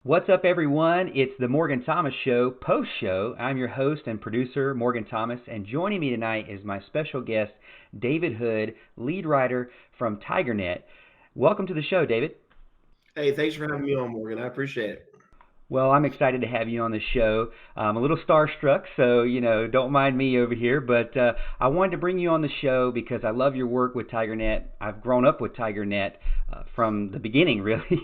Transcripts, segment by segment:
What's up, everyone? It's the Morgan Thomas Show post show. I'm your host and producer, Morgan Thomas, and joining me tonight is my special guest, David Hood, lead writer from TigerNet. Welcome to the show, David. Hey, thanks for having me on, Morgan. I appreciate it. Well, I'm excited to have you on the show. I'm a little starstruck, so don't mind me over here. But I wanted to bring you on the show because I love your work with TigerNet. I've grown up with TigerNet from the beginning, really,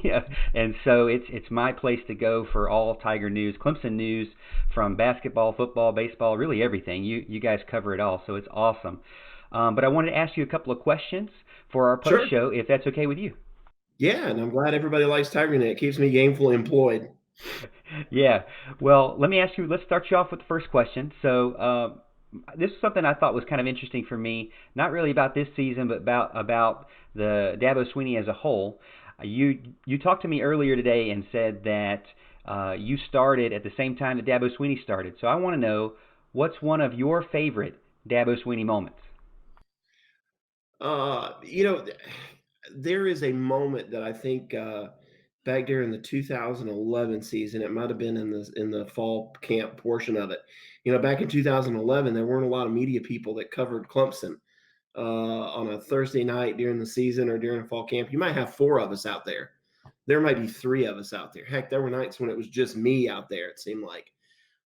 and so it's my place to go for all Tiger news, Clemson news, from basketball, football, baseball, really everything. You guys cover it all, so it's awesome. But I wanted to ask you a couple of questions for our post Sure. show, if that's okay with you. Yeah, and I'm glad everybody likes TigerNet. It keeps me gainfully employed. Yeah. Well, let me ask you. Let's start you off with the first question. So, this is something I thought was kind of interesting for me. Not really about this season, but about the Dabo Swinney as a whole. You talked to me earlier today and said that you started at the same time that Dabo Swinney started. So I want to know what's one of your favorite Dabo Swinney moments. Uh, you know, there is a moment that I think back during the 2011 season, it might have been in the fall camp portion of it. Back in 2011, there weren't a lot of media people that covered Clemson on a Thursday night during the season or during a fall camp. You might have four of us out there. There might be three of us out there. Heck, there were nights when it was just me out there, it seemed like.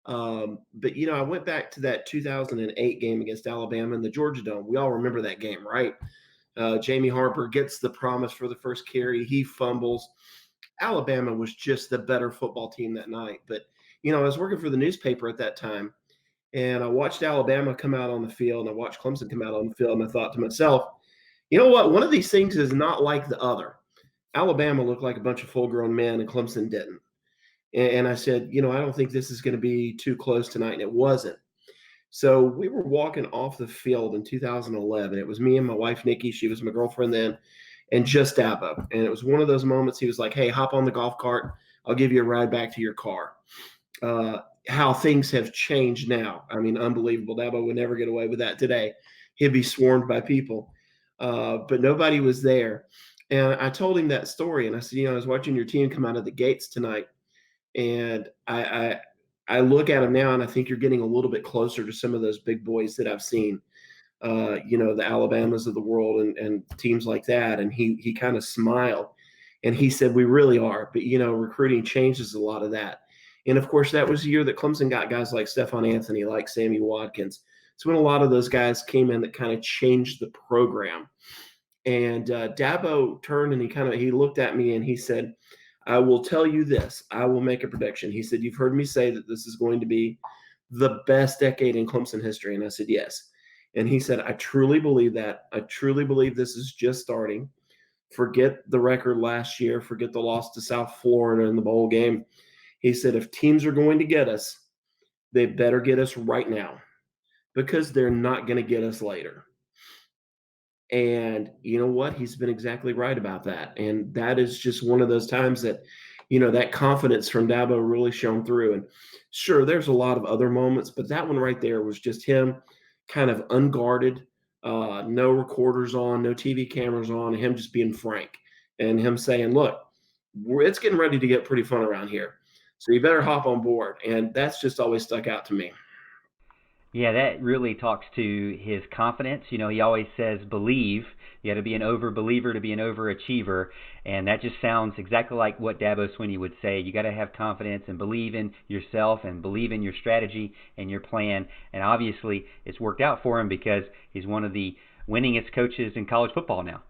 But I went back to that 2008 game against Alabama in the Georgia Dome. We all remember that game, right? Jamie Harper gets the promise for the first carry. He fumbles. Alabama was just the better football team that night. But I was working for the newspaper at that time, and I watched Alabama come out on the field, and I watched Clemson come out on the field, and I thought to myself, you know what? One of these things is not like the other. Alabama looked like a bunch of full grown men, and Clemson didn't. And I said, I don't think this is going to be too close tonight. And it wasn't. So we were walking off the field in 2011. It was me and my wife, Nikki. She was my girlfriend then, and just Dabo. And it was one of those moments he was like, hey, hop on the golf cart. I'll give you a ride back to your car. How things have changed now. I mean, unbelievable. Dabo would never get away with that today. He'd be swarmed by people. But nobody was there. And I told him that story. And I said, I was watching your team come out of the gates tonight. And I look at him now, and I think you're getting a little bit closer to some of those big boys that I've seen. The Alabamas of the world and teams like that. And he kind of smiled, and he said, "We really are." But recruiting changes a lot of that. And of course, that was the year that Clemson got guys like Stephon Anthony, like Sammy Watkins. It's when a lot of those guys came in that kind of changed the program. And Dabo turned and he looked at me and he said, I will tell you this. I will make a prediction. He said, you've heard me say that this is going to be the best decade in Clemson history. And I said, yes. And he said, I truly believe that. I truly believe this is just starting. Forget the record last year. Forget the loss to South Florida in the bowl game. He said, if teams are going to get us, they better get us right now because they're not going to get us later. And you know what? He's been exactly right about that. And that is just one of those times that, that confidence from Dabo really shone through. And sure, there's a lot of other moments, but that one right there was just him kind of unguarded, no recorders on, no TV cameras on, him just being frank and him saying, look, it's getting ready to get pretty fun around here. So you better hop on board. And that's just always stuck out to me. Yeah, that really talks to his confidence. He always says believe. You got to be an over believer to be an overachiever, and that just sounds exactly like what Dabo Swinney would say. You got to have confidence and believe in yourself and believe in your strategy and your plan. And obviously, it's worked out for him because he's one of the winningest coaches in college football now.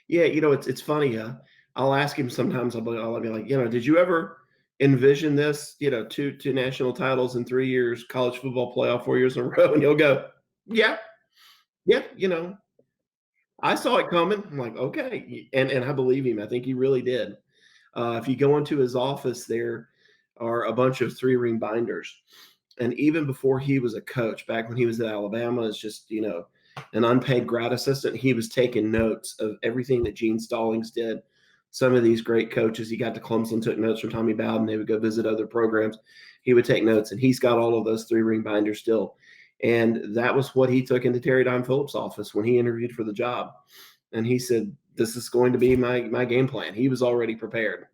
Yeah, it's funny. I'll ask him sometimes. I'll be like, did you ever envision this? Two national titles in 3 years, college football playoff 4 years in a row, and he'll go, yeah, yeah. I saw it coming. I'm like, okay, and I believe him. I think he really did. If you go into his office, there are a bunch of 3-ring binders, and even before he was a coach, back when he was at Alabama, as just an unpaid grad assistant, he was taking notes of everything that Gene Stallings did. Some of these great coaches, he got to Clemson, took notes from Tommy Bowden. They would go visit other programs. He would take notes, and he's got all of those 3-ring binders still. And that was what he took into Terry Don Phillips' office when he interviewed for the job. And he said, this is going to be my game plan. He was already prepared.